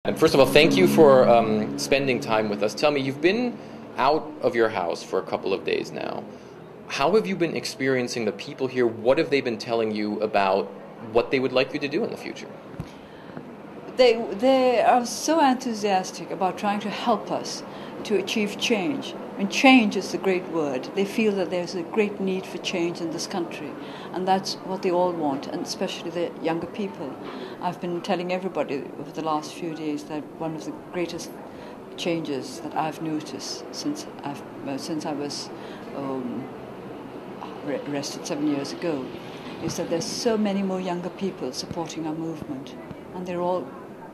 And first of all, thank you for spending time with us. Tell me, you've been out of your house for a couple of days now. How have you been experiencing the people here? What have they been telling you about what they would like you to do in the future? They are so enthusiastic about trying to help us to achieve change. And change is the great word. They feel that there's a great need for change in this country, and that's what they all want, and especially the younger people. I've been telling everybody over the last few days that one of the greatest changes that I've noticed since I was arrested 7 years ago is that there's so many more younger people supporting our movement, and they're all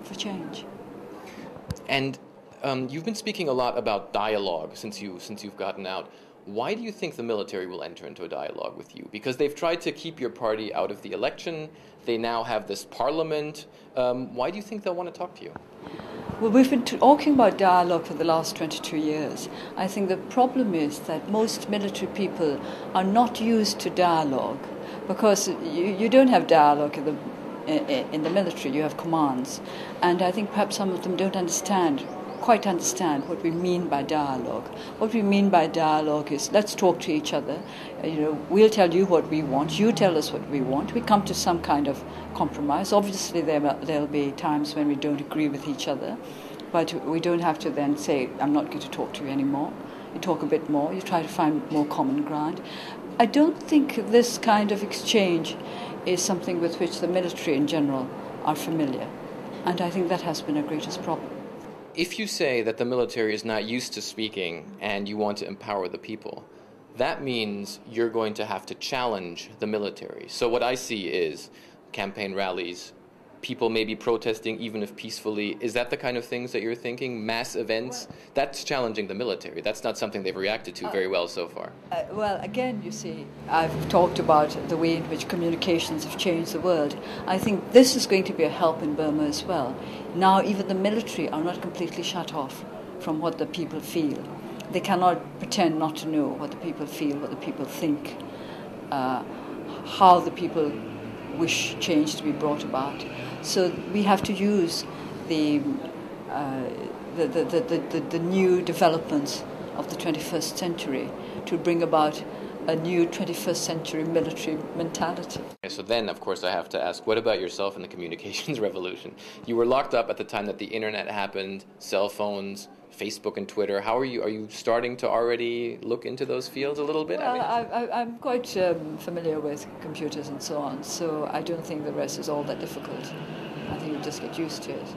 for change. And you've been speaking a lot about dialogue since you've gotten out. Why do you think the military will enter into a dialogue with you? Because they've tried to keep your party out of the election. They now have this parliament. Why do you think they'll want to talk to you? Well, we've been talking about dialogue for the last 22 years. I think the problem is that most military people are not used to dialogue because you don't have dialogue in the military. You have commands. And I think perhaps some of them don't quite understand what we mean by dialogue. What we mean by dialogue is let's talk to each other. We'll tell you what we want. You tell us what we want. We come to some kind of compromise. Obviously, there'll be times when we don't agree with each other, but we don't have to then say, I'm not going to talk to you anymore. You talk a bit more. You try to find more common ground. I don't think this kind of exchange is something with which the military in general are familiar, and I think that has been our greatest problem. If you say that the military is not used to speaking and you want to empower the people, that means you're going to have to challenge the military. So what I see is campaign rallies, people maybe protesting even if peacefully. Is that the kind of things that you're thinking? Mass events? That's challenging the military. That's not something they've reacted to very well so far. Well, again, you see, I've talked about the way in which communications have changed the world. I think this is going to be a help in Burma as well. Now even the military are not completely shut off from what the people feel. They cannot pretend not to know what the people feel, what the people think, how the people wish change to be brought about. So we have to use the new developments of the 21st century to bring about a new 21st century military mentality. So then, of course, I have to ask, what about yourself in the communications revolution? You were locked up at the time that the internet happened, cell phones, Facebook and Twitter. How are you? Are you starting to already look into those fields a little bit? Well, I'm quite familiar with computers and so on, so I don't think the rest is all that difficult. I think you just get used to it.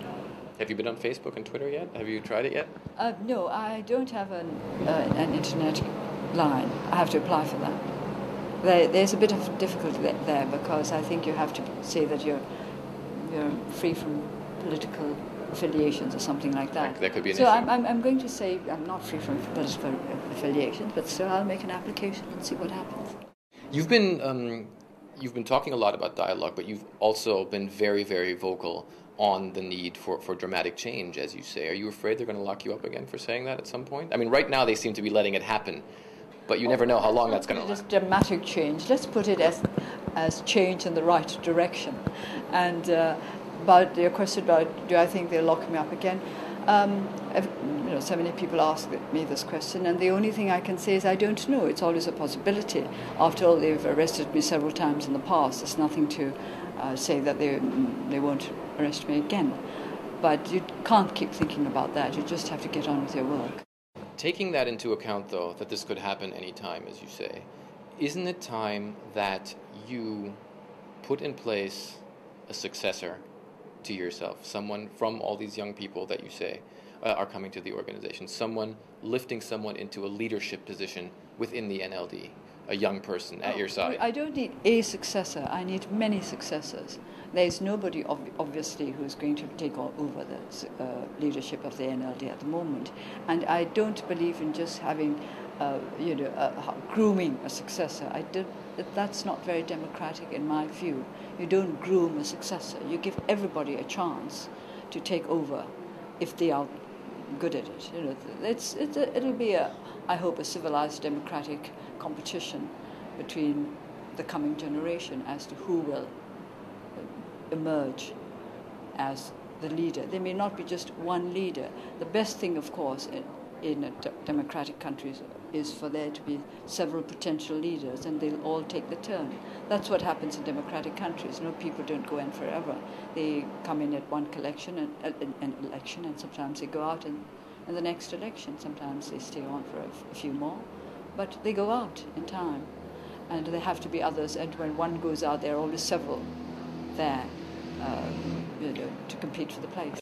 Have you been on Facebook and Twitter yet? Have you tried it yet? No, I don't have an internet line. I have to apply for that. There's a bit of difficulty there because I think you have to say that you're free from political affiliations or something like that. That could be an issue. So I'm going to say I'm not free from political affiliations, but still I'll make an application and see what happens. You've been talking a lot about dialogue, but you've also been very, very vocal on the need for dramatic change, as you say. Are you afraid they're going to lock you up again for saying that at some point? I mean, right now they seem to be letting it happen, but you never know how long that's going to last. Just dramatic change. Let's put it as change in the right direction. And about your question about do I think they'll lock me up again? So many people ask me this question, and the only thing I can say is I don't know. It's always a possibility. After all, they've arrested me several times in the past. There's nothing to say that they won't arrest me again. But you can't keep thinking about that. You just have to get on with your work. Taking that into account, though, that this could happen any time, as you say, isn't it time that you put in place a successor to yourself, someone from all these young people that you say are coming to the organization, someone lifting someone into a leadership position within the NLD, a young person at your side? I don't need a successor. I need many successors. There's nobody, obviously, who's going to take over the leadership of the NLD at the moment. And I don't believe in just having, grooming a successor. That's not very democratic in my view. You don't groom a successor. You give everybody a chance to take over if they are good at it. It'll be I hope, a civilized democratic competition between the coming generation as to who will emerge as the leader. There may not be just one leader. The best thing, of course, in a democratic countries is for there to be several potential leaders, and they'll all take the turn. That's what happens in democratic countries. People don't go in forever. They come in at one election, and sometimes they go out in the next election. Sometimes they stay on for a few more, but they go out in time, and there have to be others. And when one goes out, there are always several there to compete for the place.